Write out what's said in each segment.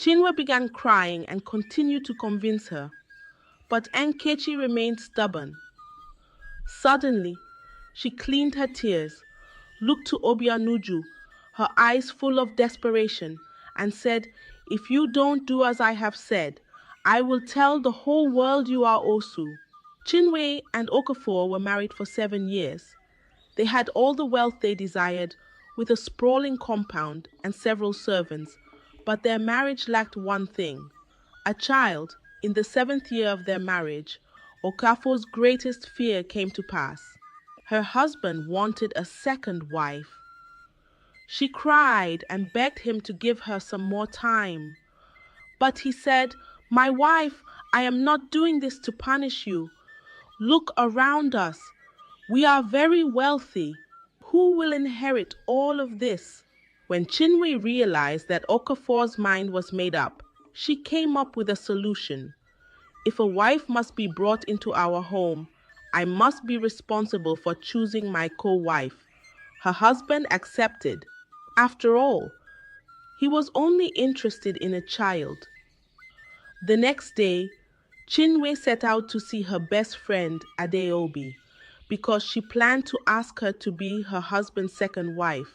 Chinwe began crying and continued to convince her, but Enkechi remained stubborn. Suddenly, she cleaned her tears, looked to Obianuju, her eyes full of desperation, and said, "If you don't do as I have said, I will tell the whole world you are Osu." Chinwe and Okafor were married for 7 years. They had all the wealth they desired, with a sprawling compound and several servants, but their marriage lacked one thing: a child. In the 7th year of their marriage, Okafor's greatest fear came to pass. Her husband wanted a second wife. She cried and begged him to give her some more time. But he said, "My wife, I am not doing this to punish you. Look around us. We are very wealthy. Who will inherit all of this?" When Chinwe realized that Okafor's mind was made up, she came up with a solution. "If a wife must be brought into our home, I must be responsible for choosing my co-wife." Her husband accepted. After all, he was only interested in a child. The next day, Chinwe set out to see her best friend Adeobi because she planned to ask her to be her husband's second wife.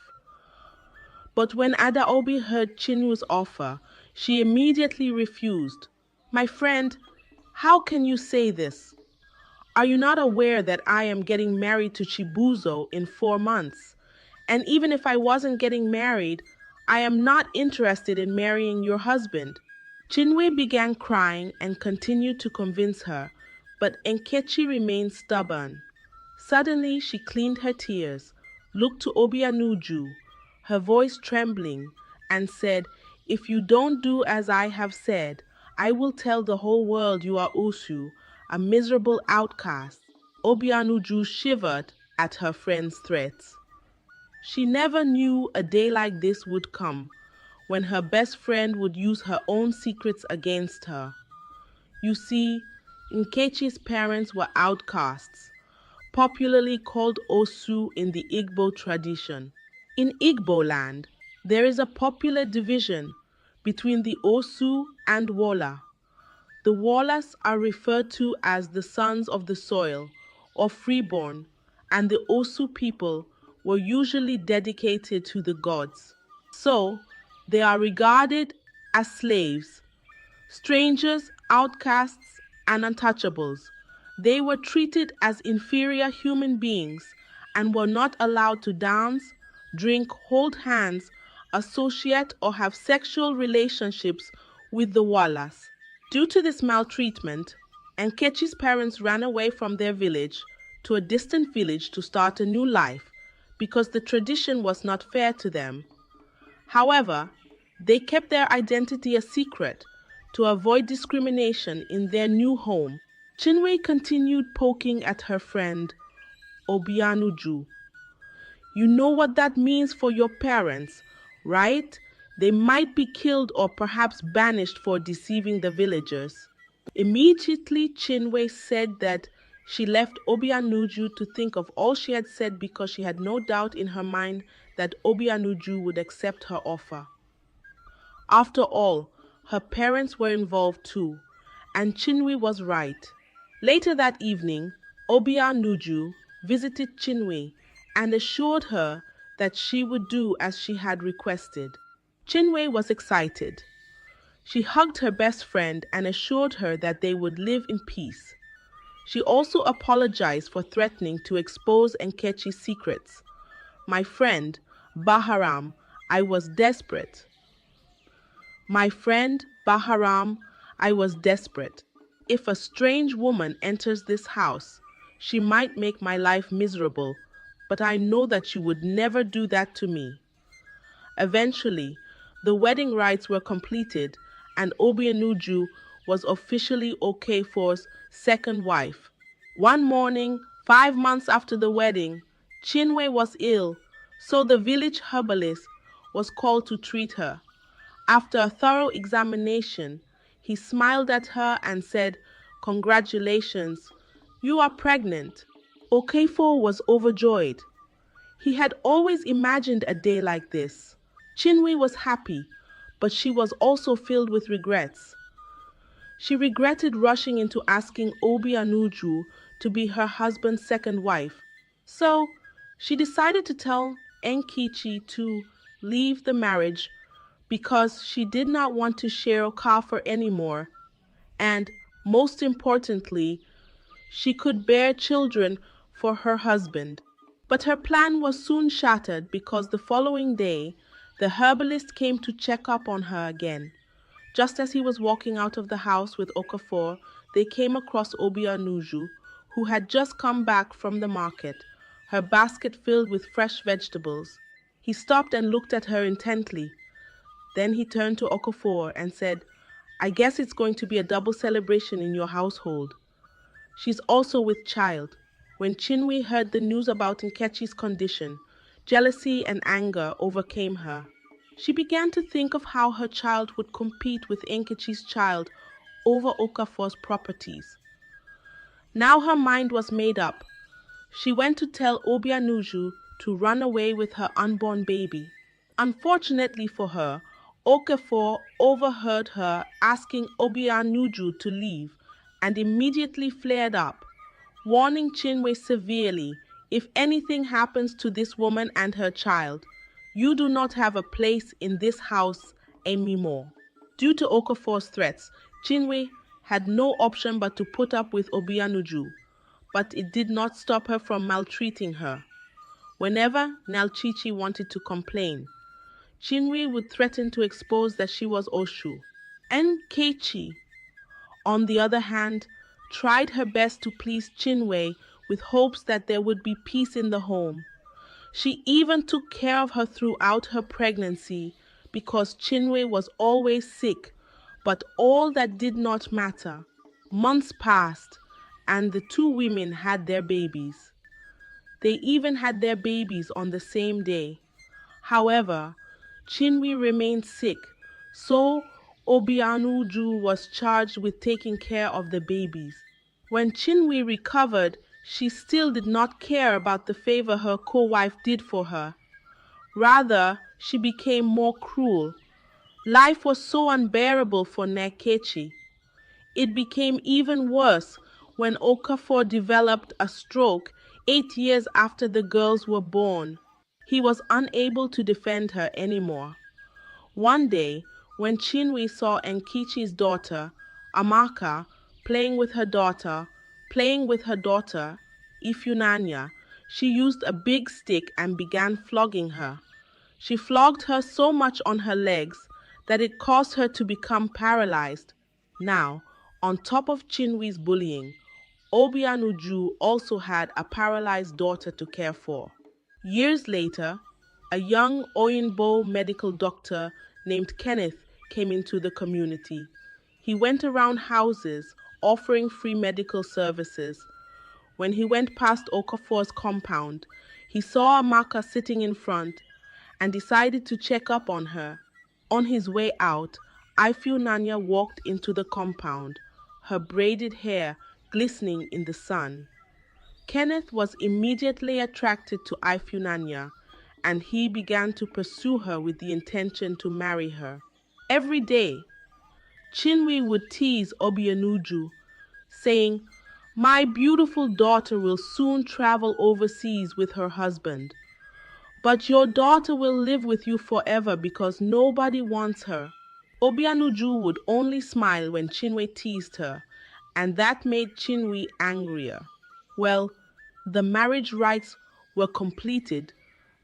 But when Adaobi heard Chinwe's offer, she immediately refused. "My friend, how can you say this? Are you not aware that I am getting married to Chibuzo in 4 months? And even if I wasn't getting married, I am not interested in marrying your husband." Chinwe began crying and continued to convince her, but Enkechi remained stubborn. Suddenly, she cleaned her tears, looked to Obianuju, her voice trembling, and said, "If you don't do as I have said, I will tell the whole world you are Usu, a miserable outcast." Obianuju shivered at her friend's threats. She never knew a day like this would come, when her best friend would use her own secrets against her. You see, Nkechi's parents were outcasts, popularly called Osu in the Igbo tradition. In Igbo land, there is a popular division between the Osu and Wola. The Wolas are referred to as the sons of the soil, or freeborn, and the Osu people were usually dedicated to the gods. So, they are regarded as slaves, strangers, outcasts, and untouchables. They were treated as inferior human beings and were not allowed to dance, drink, hold hands, associate, or have sexual relationships with the Walas. Due to this maltreatment, Enkechi's parents ran away from their village to a distant village to start a new life because the tradition was not fair to them. However, they kept their identity a secret to avoid discrimination in their new home. Chinwe continued poking at her friend, Obianuju. "You know what that means for your parents, right? They might be killed or perhaps banished for deceiving the villagers." Immediately, Chinwe said that she left Obianuju to think of all she had said because she had no doubt in her mind that Obianuju would accept her offer. After all, her parents were involved too, and Chinwe was right. Later that evening, Obianuju visited Chinwe and assured her that she would do as she had requested. Chinwe was excited. She hugged her best friend and assured her that they would live in peace. She also apologized for threatening to expose Enkechi's secrets. "My friend, Baharam, I was desperate. My friend, Baharam, I was desperate. If a strange woman enters this house, she might make my life miserable, but I know that you would never do that to me." Eventually, the wedding rites were completed and Obianuju was officially Okafor's second wife. One morning, 5 months after the wedding, Chinwe was ill, so the village herbalist was called to treat her. After a thorough examination, he smiled at her and said, "Congratulations, you are pregnant." Okafor was overjoyed. He had always imagined a day like this. Chinwe was happy, but she was also filled with regrets. She regretted rushing into asking Obianuju to be her husband's second wife. So she decided to tell Enkichi to leave the marriage because she did not want to share Okafor anymore, and most importantly, she could bear children for her husband. But her plan was soon shattered because the following day, the herbalist came to check up on her again. Just as he was walking out of the house with Okafor, they came across Obianuju, who had just come back from the market, her basket filled with fresh vegetables. He stopped and looked at her intently. Then he turned to Okafor and said, "I guess it's going to be a double celebration in your household. She's also with child." When Chinwe heard the news about Nkechi's condition, jealousy and anger overcame her. She began to think of how her child would compete with Nkechi's child over Okafor's properties. Now her mind was made up. She went to tell Obianuju to run away with her unborn baby. Unfortunately for her, Okafor overheard her asking Obianuju to leave and immediately flared up, warning Chinwe severely, "If anything happens to this woman and her child, you do not have a place in this house anymore." Due to Okafor's threats, Chinwe had no option but to put up with Obianuju, but it did not stop her from maltreating her. Whenever Nalchichi wanted to complain, Chinwe would threaten to expose that she was Oshu. Nkechi, on the other hand, tried her best to please Chinwe with hopes that there would be peace in the home. She even took care of her throughout her pregnancy because Chinwe was always sick, but all that did not matter. Months passed and the two women had their babies. They even had their babies on the same day. However, Chinwe remained sick, so Obianuju was charged with taking care of the babies. When Chinwe recovered, she still did not care about the favor her co-wife did for her. Rather, she became more cruel. Life was so unbearable for Nekechi. It became even worse when Okafor developed a stroke 8 years after the girls were born. He was unable to defend her anymore. One day, when Chinwe saw Enkichi's daughter, Amaka, playing with her daughter, Ifunanya, she used a big stick and began flogging her. She flogged her so much on her legs that it caused her to become paralyzed. Now, on top of Chinwe's bullying, Obianuju also had a paralyzed daughter to care for. Years later, a young Oyinbo medical doctor named Kenneth came into the community. He went around houses offering free medical services. When he went past Okafor's compound, he saw Amaka sitting in front and decided to check up on her. On his way out, Ifunanya walked into the compound, her braided hair glistening in the sun. Kenneth was immediately attracted to Ifunanya, and he began to pursue her with the intention to marry her. Every day, Chinwe would tease Obianuju, saying, "My beautiful daughter will soon travel overseas with her husband. But your daughter will live with you forever because nobody wants her." Obianuju would only smile when Chinwe teased her, and that made Chinwe angrier. Well, the marriage rites were completed,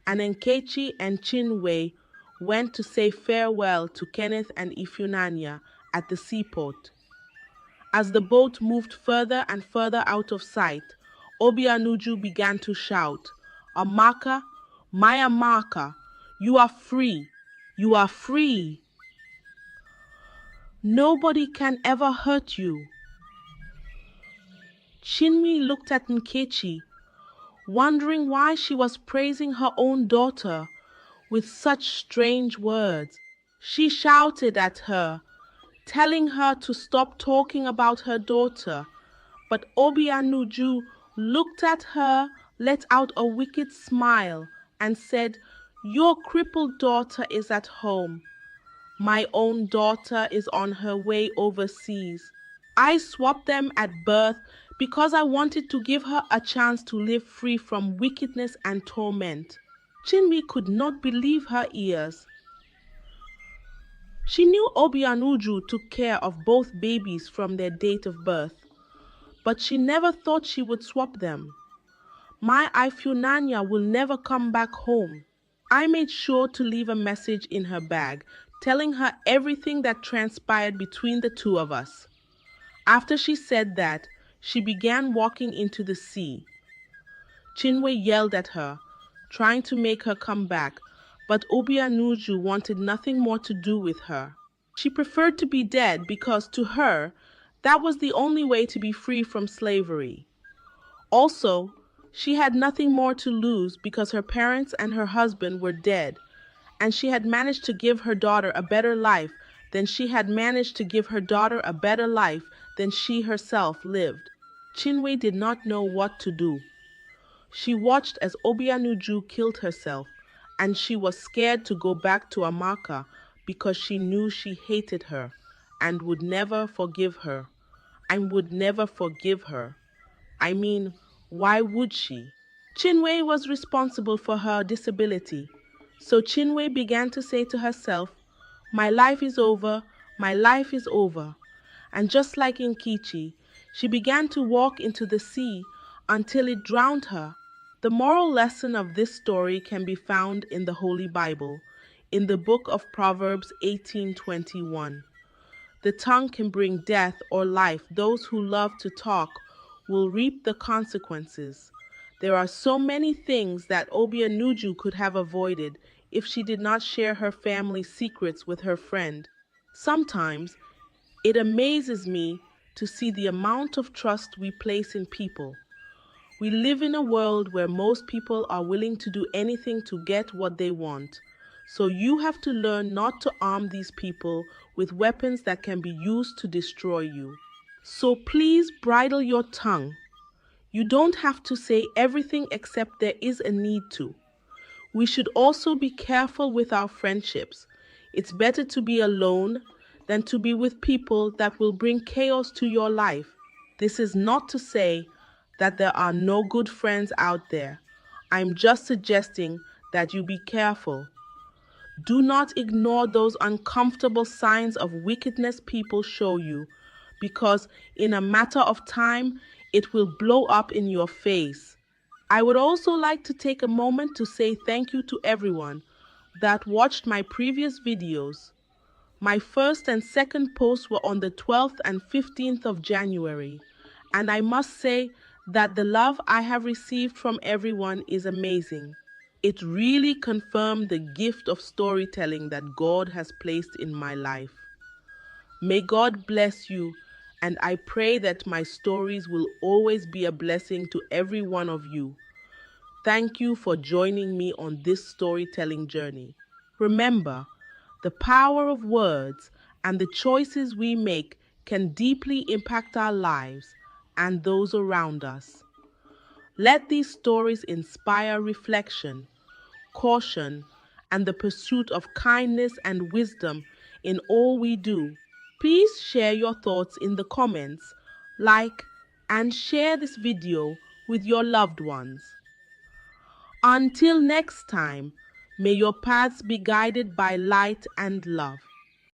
and Nkechi and Chinwe went to say farewell to Kenneth and Ifunanya at the seaport. As the boat moved further and further out of sight, Obianuju began to shout, "Amaka, my Amaka, you are free, you are free. Nobody can ever hurt you." Chinwe looked at Nkechi, wondering why she was praising her own daughter with such strange words. She shouted at her, telling her to stop talking about her daughter, but Obianuju looked at her, let out a wicked smile, and said, "Your crippled daughter is at home. My own daughter is on her way overseas. I swapped them at birth because I wanted to give her a chance to live free from wickedness and torment. Chinwe could not believe her ears. She knew Obianuju took care of both babies from their date of birth, but she never thought she would swap them. My Ifunanya will never come back home. I made sure to leave a message in her bag, telling her everything that transpired between the two of us. After she said that, she began walking into the sea. Chinwe yelled at her, trying to make her come back, but Obianuju wanted nothing more to do with her. She preferred to be dead because, to her, that was the only way to be free from slavery. Also, she had nothing more to lose because her parents and her husband were dead, and she had managed to give her daughter a better life than she herself lived. Chinwe did not know what to do. She watched as Obianuju killed herself, and she was scared to go back to Amaka because she knew she hated her and would never forgive her. I mean, why would she? Chinwe was responsible for her disability, so Chinwe began to say to herself, "My life is over, my life is over." And just like in Kichi, she began to walk into the sea until it drowned her. The moral lesson of this story can be found in the Holy Bible, in the book of Proverbs 18:21. The tongue can bring death or life. Those who love to talk will reap the consequences. There are so many things that Obianuju could have avoided if she did not share her family's secrets with her friend. Sometimes it amazes me to see the amount of trust we place in people. We live in a world where most people are willing to do anything to get what they want. So you have to learn not to arm these people with weapons that can be used to destroy you. So please bridle your tongue. You don't have to say everything except there is a need to. We should also be careful with our friendships. It's better to be alone than to be with people that will bring chaos to your life. This is not to say that there are no good friends out there. I'm just suggesting that you be careful. Do not ignore those uncomfortable signs of wickedness people show you, because in a matter of time, it will blow up in your face. I would also like to take a moment to say thank you to everyone that watched my previous videos. My first and second posts were on the 12th and 15th of January, and I must say that the love I have received from everyone is amazing. It really confirmed the gift of storytelling that God has placed in my life. May God bless you, and I pray that my stories will always be a blessing to every one of you. Thank you for joining me on this storytelling journey. Remember, the power of words and the choices we make can deeply impact our lives and those around us. Let these stories inspire reflection, caution, and the pursuit of kindness and wisdom in all we do. Please share your thoughts in the comments, like, and share this video with your loved ones. Until next time, may your paths be guided by light and love.